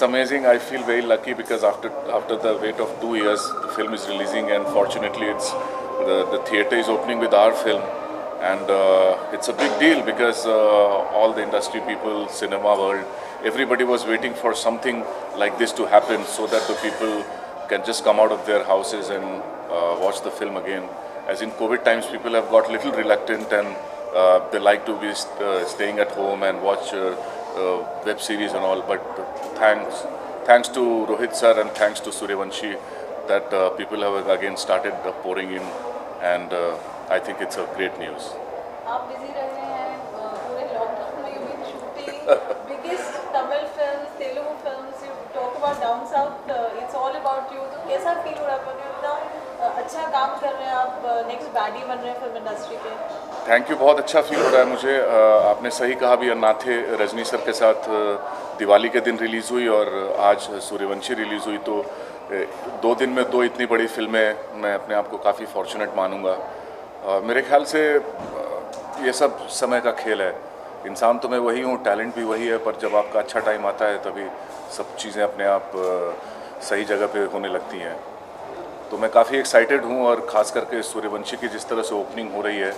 amazing. I feel very lucky because after the wait of 2 years, the film is releasing, and fortunately, the theater is opening with our film, and it's a big deal because all the industry people, cinema world, everybody was waiting for something like this to happen so that the people can just come out of their houses and watch the film again. As in COVID times, people have got little reluctant and they like to be staying at home and watch web series and all. But thanks to Rohit sir and thanks to Suryavanshi that people have again started pouring in, and I think it's a great news. आप busy रह रहे हैं पूरे lockdown में you've been shooting biggest Tamil films, Telugu films. You talk about down south, it's all about you. तो कैसा feel हो रहा है? इतना अच्छा काम कर रहे हैं आप, next baddie बन रहे हैं film industry के. थैंक यू, बहुत अच्छा फील हो रहा है मुझे. आपने सही कहा भी, अन्नाथे रजनी सर के साथ दिवाली के दिन रिलीज़ हुई और आज सूर्यवंशी रिलीज़ हुई, तो 2 दिन में 2 इतनी बड़ी फिल्में, मैं अपने आप को काफ़ी फॉर्चुनेट मानूंगा. मेरे ख्याल से ये सब समय का खेल है. इंसान तो मैं वही हूँ, टैलेंट भी वही है, पर जब आपका अच्छा टाइम आता है तभी सब चीज़ें अपने आप सही जगह पे होने लगती हैं. तो मैं काफ़ी एक्साइटेड हूँ, और ख़ास करके सूर्यवंशी की जिस तरह से ओपनिंग हो रही है,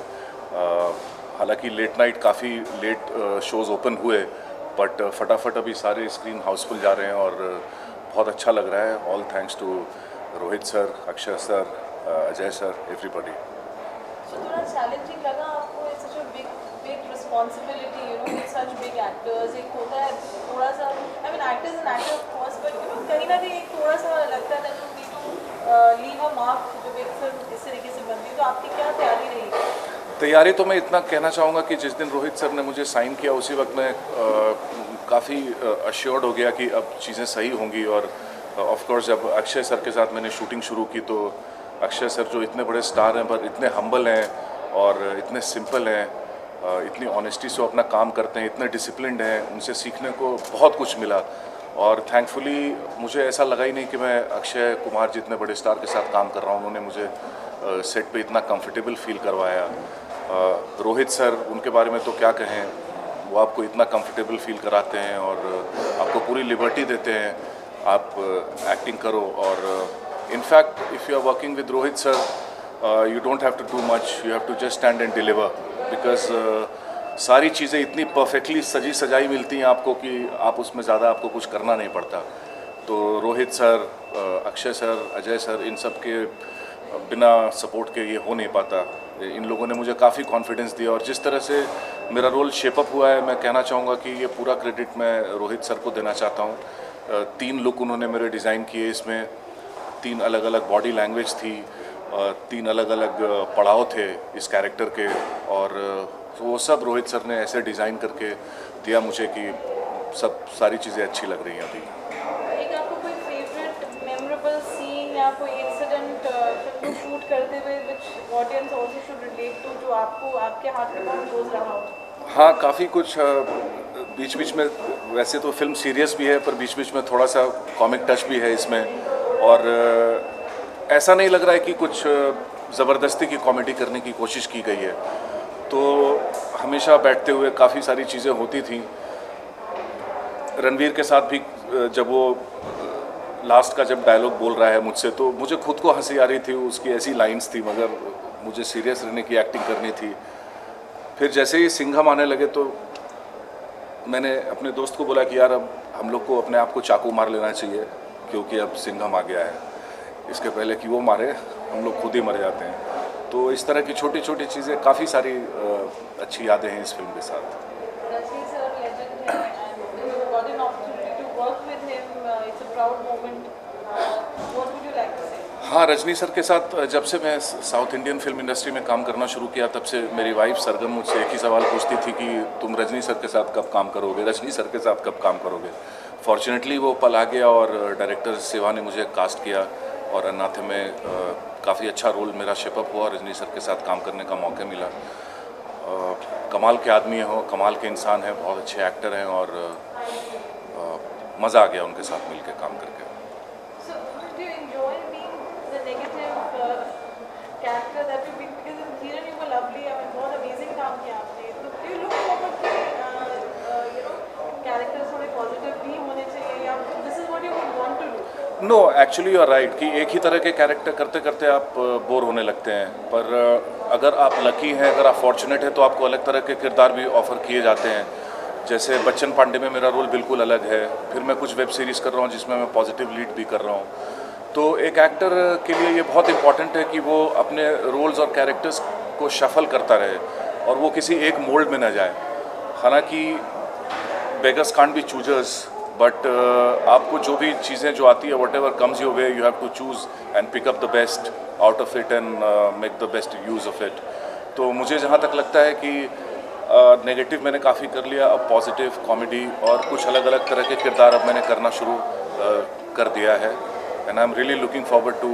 हालांकि लेट नाइट काफ़ी लेट शोज़ ओपन हुए, बट फटाफट अभी सारे स्क्रीन हाउसफुल जा रहे हैं और बहुत अच्छा लग रहा है. All thanks to Rohit sir, Akshay sir, Ajay sir, everybody. So थोड़ा challenging लगा आपको? It's such a big responsibility, you know, with such big actors. एक होता है थोड़ा सा, I mean actor is an actor of course, but you know कहीं ना कहीं एक थोड़ा सा लगता है that you need to leave a mark जो big film इस तरीके से बनती है. तो आपकी क्या तैयारी रही? तैयारी तो मैं इतना कहना चाहूँगा कि जिस दिन रोहित सर ने मुझे साइन किया उसी वक्त मैं काफ़ी अश्योर्ड हो गया कि अब चीज़ें सही होंगी. और ऑफ कोर्स जब अक्षय सर के साथ मैंने शूटिंग शुरू की, तो अक्षय सर जो इतने बड़े स्टार हैं पर इतने हम्बल हैं और इतने सिंपल हैं, इतनी ऑनेस्टी से अपना काम करते हैं, इतने डिसिप्लिन्ड हैं, उनसे सीखने को बहुत कुछ मिला. और थैंकफुली मुझे ऐसा लगा ही नहीं कि मैं अक्षय कुमार जितने बड़े स्टार के साथ काम कर रहा हूँ. उन्होंने मुझे सेट पे इतना कंफर्टेबल फील करवाया. रोहित सर, उनके बारे में तो क्या कहें, वो आपको इतना कंफर्टेबल फील कराते हैं और आपको पूरी लिबर्टी देते हैं, आप एक्टिंग करो. और in fact if you are working with Rohit sir, you don't have to do much, you have to just stand and deliver, because सारी चीज़ें इतनी परफेक्टली सजी सजाई मिलती हैं आपको कि आप उसमें ज़्यादा आपको कुछ करना नहीं पड़ता. तो Rohit sir, Akshay sir, Ajay sir, इन सब के बिना सपोर्ट के ये हो नहीं पाता. इन लोगों ने मुझे काफ़ी कॉन्फिडेंस दिया, और जिस तरह से मेरा रोल शेपअप हुआ है, मैं कहना चाहूँगा कि ये पूरा क्रेडिट मैं रोहित सर को देना चाहता हूँ. 3 लुक उन्होंने मेरे डिज़ाइन किए, इसमें 3 अलग अलग बॉडी लैंग्वेज थी, 3 अलग अलग पड़ाव थे इस कैरेक्टर के, और वो सब रोहित सर ने ऐसे डिज़ाइन करके दिया मुझे कि सब सारी चीज़ें अच्छी लग रही हैं अभी. एक आपको कोई फेवरेट मेमोरेबल सीन या कोई इंसिडेंट फिल्म को शूट करते हुए which audience also should relate to, जो आपको आपके हाथ में बहुत क्लोज रहा हो? हाँ, काफ़ी कुछ. बीच बीच में, वैसे तो फिल्म सीरियस भी है, पर बीच बीच में थोड़ा सा कॉमिक टच भी है इसमें, और ऐसा नहीं लग रहा है कि कुछ ज़बरदस्ती की कॉमेडी करने की कोशिश की गई है. तो हमेशा बैठते हुए काफ़ी सारी चीज़ें होती थी. रणवीर के साथ भी जब वो लास्ट का जब डायलॉग बोल रहा है मुझसे, तो मुझे खुद को हंसी आ रही थी. उसकी ऐसी लाइंस थी, मगर मुझे सीरियस रहने की एक्टिंग करनी थी. फिर जैसे ही सिंघम आने लगे, तो मैंने अपने दोस्त को बोला कि यार अब हम लोग को अपने आप को चाकू मार लेना चाहिए, क्योंकि अब सिंघम आ गया है. इसके पहले कि वो मारे, हम लोग खुद ही मर जाते हैं. तो इस तरह की छोटी छोटी चीज़ें, काफ़ी सारी अच्छी यादें हैं इस फिल्म के साथ. रजनी सर लेजेंड है, and you got an opportunity to work with him. It's a proud moment. What would you like to say? हाँ, रजनी सर के साथ जब से मैं साउथ इंडियन फिल्म इंडस्ट्री में काम करना शुरू किया, तब से मेरी वाइफ सरगम मुझसे एक ही सवाल पूछती थी कि तुम रजनी सर के साथ कब काम करोगे, रजनी सर के साथ कब काम करोगे. फॉर्चुनेटली वो पल आ गया, और डायरेक्टर शिवा ने मुझे कास्ट किया, और अन्नाथे में काफ़ी अच्छा रोल मेरा शेपअप हुआ. रजनी सर के साथ काम करने का मौका मिला. कमाल के आदमी हैं, कमाल के इंसान हैं, बहुत अच्छे एक्टर हैं, और मज़ा आ गया उनके साथ मिलकर काम करके. So, do you enjoy being the negative character that you been? Because in Hiran you were lovely. I mean, बहुत amazing काम किया आपने. So, do you look forward to, you know, characters थोड़े positive भी होने चाहिए, या this is no actually you are right कि एक ही तरह के कैरेक्टर करते करते आप बोर होने लगते हैं, पर अगर आप लकी हैं, अगर आप फॉर्चुनेट हैं तो आपको अलग तरह के किरदार भी ऑफर किए जाते हैं। जैसे बच्चन पांडे में मेरा रोल बिल्कुल अलग है, फिर मैं कुछ वेब सीरीज़ कर रहा हूँ जिसमें मैं पॉजिटिव लीड भी कर रहा हूँ। तो एक एक्टर के लिए ये बहुत इंपॉर्टेंट है कि वो अपने रोल्स और कैरेक्टर्स को शफल करता रहे और वो किसी एक मोल्ड में न जाए। हालांकि beggars can't be choosers, but आपको जो भी चीज़ें जो आती है whatever comes your way, you have to choose and pick up the best out of it and make the best use of it. तो मुझे जहाँ तक लगता है कि नेगेटिव मैंने काफ़ी कर लिया, अब पॉजिटिव, कॉमेडी और कुछ अलग अलग तरह के किरदार अब मैंने करना शुरू कर दिया है। And I am really looking forward to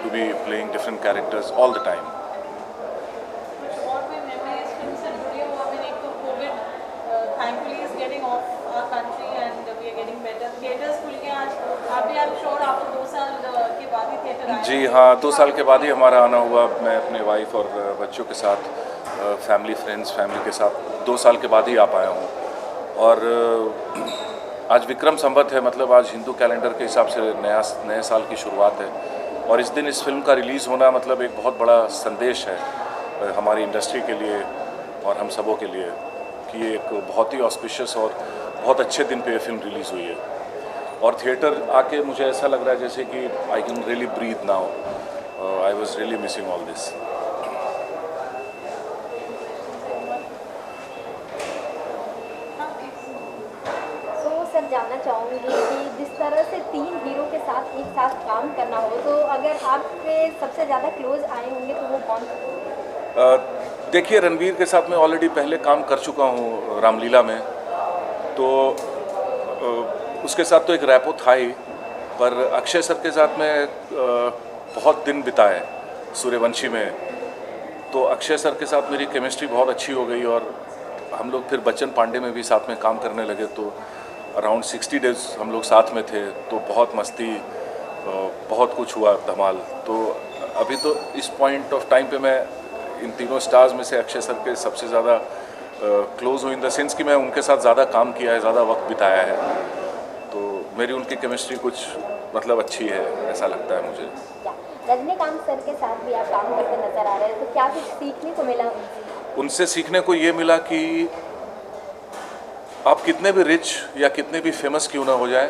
be playing different characters all the time. और कोई memories film से जुड़ी हो? I mean, एक तो COVID thankfully is getting off our country and we are getting better. Theatres खुल गए आज, आप भी I'm sure आपको 2 साल के बाद ही थिएटर आए। जी हाँ, 2 साल के बाद ही हमारा आना हुआ। मैं अपने वाइफ और बच्चों के साथ, फैमिली फ्रेंड्स फैमिली के साथ 2 साल के बाद ही आ पाया हूँ। और आज विक्रम संवत है, मतलब आज हिंदू कैलेंडर के हिसाब से नए साल की शुरुआत है। और इस दिन इस फिल्म का रिलीज़ होना मतलब एक बहुत बड़ा संदेश है हमारी इंडस्ट्री के लिए और हम सबों के लिए कि ये एक बहुत ही ऑस्पिशियस और बहुत अच्छे दिन पे ये फिल्म रिलीज़ हुई है। और थिएटर आके मुझे ऐसा लग रहा है जैसे कि I can really breathe now. I was really missing all this. Sir जानना चाहूँगी कि जिस तरह से 3 हीरो के साथ एक साथ काम करना हो, तो अगर आपके सबसे ज़्यादा क्लोज आए होंगे तो वो कौन? देखिए, रणवीर के साथ मैं ऑलरेडी पहले काम कर चुका हूँ रामलीला में, तो उसके साथ तो एक रैपो था ही, पर अक्षय सर के साथ मैं बहुत दिन बिताए सूर्यवंशी में। तो अक्षय सर के साथ मेरी केमिस्ट्री बहुत अच्छी हो गई और हम लोग फिर बच्चन पांडे में भी साथ में काम करने लगे। तो अराउंड 60 डेज हम लोग साथ में थे, तो बहुत मस्ती, बहुत कुछ हुआ, धमाल। तो अभी तो इस पॉइंट ऑफ टाइम पे मैं इन तीनों स्टार्स में से अक्षय सर के सबसे ज़्यादा क्लोज हूँ, इन द सेंस कि मैं उनके साथ ज़्यादा काम किया है, ज़्यादा वक्त बिताया है। तो मेरी उनकी केमिस्ट्री कुछ मतलब अच्छी है, ऐसा लगता है मुझे। रजनीकांत सर के साथ भी आप काम करते नजर आ रहे हैं, तो क्या कुछ सीखने को मिला उनसे? उनसे सीखने को ये मिला कि आप कितने भी रिच या कितने भी फेमस क्यों ना हो जाए,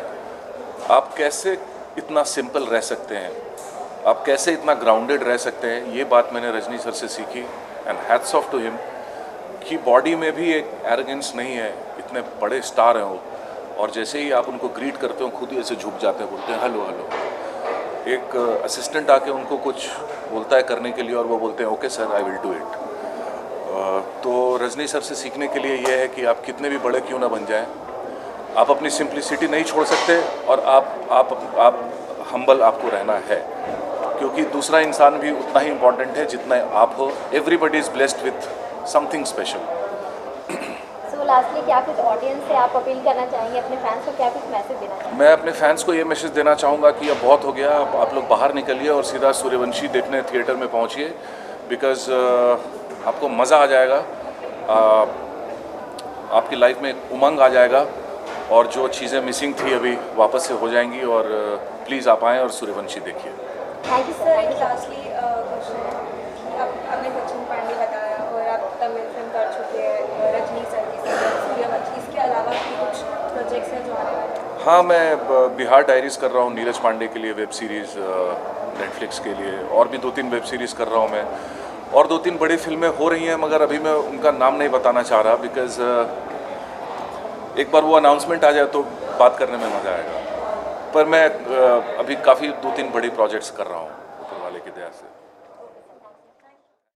आप कैसे इतना सिंपल रह सकते हैं, आप कैसे इतना ग्राउंडेड रह सकते हैं। ये बात मैंने रजनी सर से सीखी and hats off to him कि बॉडी में भी एक एरोगेंस नहीं है। इतने बड़े स्टार हैं वो, और जैसे ही आप उनको ग्रीट करते हो खुद ही ऐसे झुक जाते हैं, बोलते हैं हेलो हेलो। एक असिस्टेंट आके उनको कुछ बोलता है करने के लिए और वो बोलते हैं okay sir I will do it. तो रजनी सर से सीखने के लिए ये है कि आप कितने भी बड़े क्यों ना बन जाएं, आप अपनी सिंप्लिसिटी नहीं छोड़ सकते और आप हम्बल आपको रहना है, क्योंकि दूसरा इंसान भी उतना ही इम्पोर्टेंट है जितना आप हो। Everybody is blessed with something special. So lastly क्या कुछ ऑडियंस से आप अपील करना चाहेंगे, अपने फैंस को क्या कुछ मैसेज देना चाहेंगे? मैं अपने फैंस को ये मैसेज देना चाहूँगा कि अब बहुत हो गया, अब आप लोग बाहर निकलिए और सीधा सूर्यवंशी देखने थिएटर में पहुँचिए, बिकॉज़ आपको मज़ा आ जाएगा, आपकी लाइफ में एक उमंग आ जाएगा और जो चीज़ें मिसिंग थी अभी वापस से हो जाएंगी। और प्लीज़ आप आएँ और सूर्यवंशी देखिए। थैंक यू सर, एक सर। लास्टली क्वेश्चन है कि आपने बच्चन पांडे बताया और आप तमिल फिल्म कर चुके हैं रजनी सर के साथ सूर्यवंशी, इसके अलावा भी कुछ प्रोजेक्ट्स हैं जो आने वाले हैं? हाँ, मैं बिहार डायरीज़ कर रहा हूँ नीरज पांडे के लिए, वेब सीरीज़ नेटफ्लिक्स के लिए, और भी 2-3 वेब सीरीज़ कर रहा हूँ मैं, और 2-3 बड़ी फिल्में हो रही हैं, मगर अभी मैं उनका नाम नहीं बताना चाह रहा बिकॉज़ एक बार वो अनाउंसमेंट आ जाए तो बात करने में मज़ा आएगा। पर मैं अभी काफ़ी 2-3 बड़ी प्रोजेक्ट्स कर रहा हूँ ऊपर वाले की दया से।